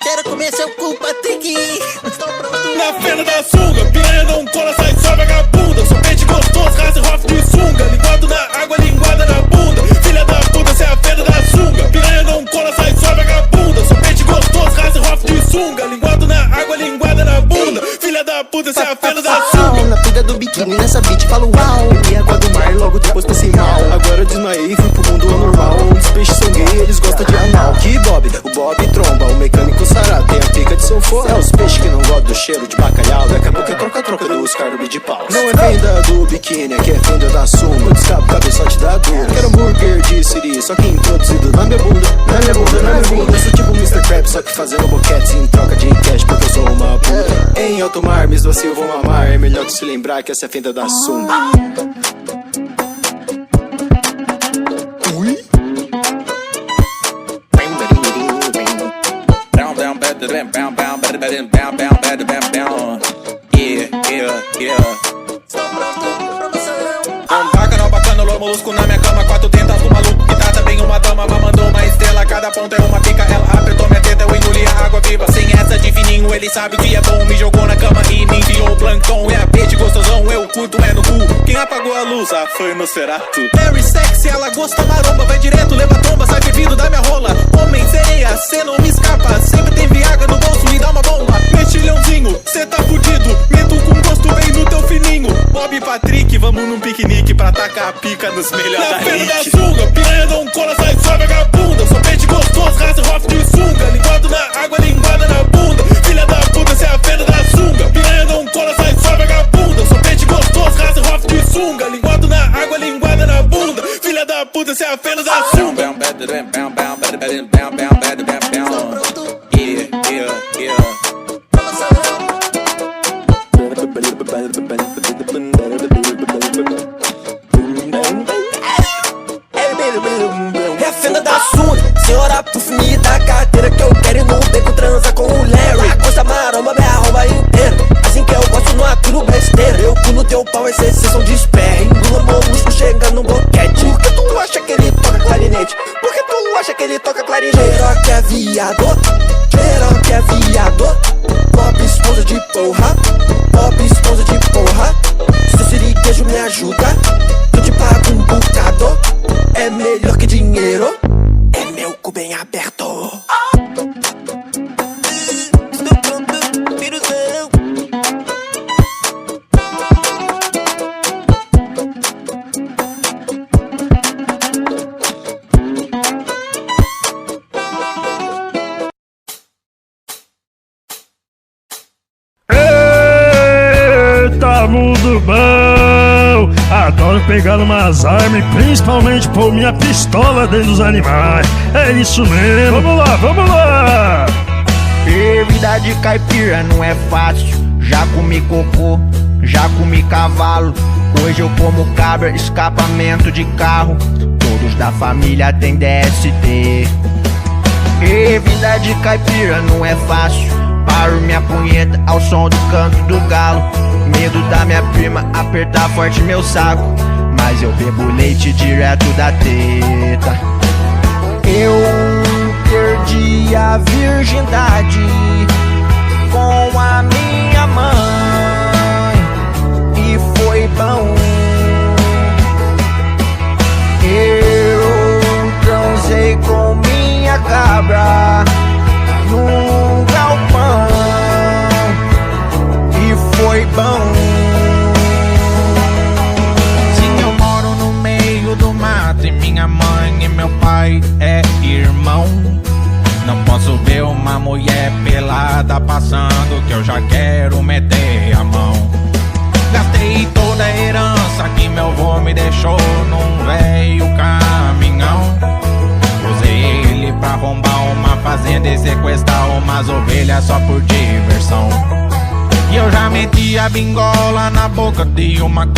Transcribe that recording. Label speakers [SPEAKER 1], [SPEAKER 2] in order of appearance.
[SPEAKER 1] Quero comer seu cu, Patrick. Estou pronto.
[SPEAKER 2] Na fenda da sunga, piranha não cola, sai só vagabunda. Só pente gostoso, Rasenhoff de sunga. Linguado na água, linguada na bunda. Filha da puta, cê é a fenda da sunga. Piranha não cola, sai só vagabunda. Só pente gostoso, Rasenhoff de sunga. Linguado na água, linguada na bunda. Filha da puta, cê é a fenda da sunga.
[SPEAKER 1] Na pega do biquíni, nessa beat, falo uau. E água do mar, logo depois pensei mal.
[SPEAKER 3] Agora eu desmaiei e fui pro mundo anormal. Os peixes são gay, eles gostam de anal. Que Bob, o Bob tromba, o mecânico sarado tem a pica de sanfona. É os peixes que não gostam do cheiro de bacalhau. Daqui a pouco é troca-troca dos carnes de pau. Não é venda do biquíni, aqui é venda da sunga. Eu descabo o cabeçote da dor. Quero hambúrguer de siri, só que introduzido na minha bunda. Na minha bunda, na minha bunda. Eu sou tipo Mr. Krabs, só que fazendo boquetes em troca de cash, porque eu sou uma puta. Em alto mar, me esvacio, vou mamar. É melhor que se lembrar que essa é a fenda da sunga.
[SPEAKER 2] Bacana, lô molusco na minha cama. 4 tentas do maluco que trata bem uma dama. Mandou uma estrela, cada ponta é uma pica. Ela apertou minha teta, eu engoli a água viva. Sem essa de fininho, ele sabe o que é bom. Me jogou na cama e me enfiou o plankton. É a peixe gostosão, eu curto é no cu. Quem apagou a luz? Ah, foi no Cerato. Very sexy, ela gosta maromba. Vai direto, leva tomba, sai bebido da minha rola. Homem sereia, cê não me escapa. Sempre tem viaga no bolso, me dá uma bomba. Mexilhãozinho, cê tá fudido. Meto com gosto, vem no teu fininho. Bob e Patrick, vamos num piquenique pra tacar a pica nos melhores da rede. Na fenda da sunga, piranha não cola, sai só vagabunda. Só pente gostoso, Rasenhoff de sunga. Linguado na água, linguada na bunda. Filha da puta, cê é a fenda da sunga. Piranha não cola, sai só vagabunda. Só pente gostoso, Rasenhoff de sunga. Linguado na água, linguada na bunda. Filha da puta, cê é a fenda da sunga.
[SPEAKER 1] É a fenda da sunga. Senhora, puff, me dá a carteira que eu quero ir no beco transa com o Larry. Costa maromba, me arromba inteira. Assim que eu gosto, não aturo besteira. Eu pulo teu pau, vai ser sessão de espera. Engula molusco, chega no boquete. Por que tu acha que ele toca clarinete? Por que tu acha que ele toca clarinete? Geral que é viado, geral que é viado. Pop esposa de porra, pop esposa de porra. Seu siriguejo me ajuda, eu te pago um bocado. É melhor que dinheiro, é meu cu bem aberto. Estou pronto, piruzão.
[SPEAKER 4] Eita, mundo bom! Adoro pegar umas armas e principalmente pôr minha pistola dentro dos animais. É isso mesmo, vamos lá, vamos lá!
[SPEAKER 5] E vida de caipira não é fácil. Já comi cocô, já comi cavalo. Hoje eu como cabra, escapamento de carro. Todos da família tem DST. E vida de caipira não é fácil. Paro minha punheta ao som do canto do galo. Medo da minha prima apertar forte meu saco, mas eu bebo leite direto da teta. Eu perdi a virgindade com a minha mãe e foi bom. Eu transei com minha cabra num galpão e foi bom.
[SPEAKER 6] Sim, eu moro no meio do mato e minha mãe e meu pai é irmão. Não posso ver uma mulher pelada passando que eu já quero meter a mão. Gastei toda a herança que meu avô me deixou num velho caminhão. Usei ele pra arrombar uma fazenda e sequestrar umas ovelhas só por diversão. E eu já meti a bingola na boca de uma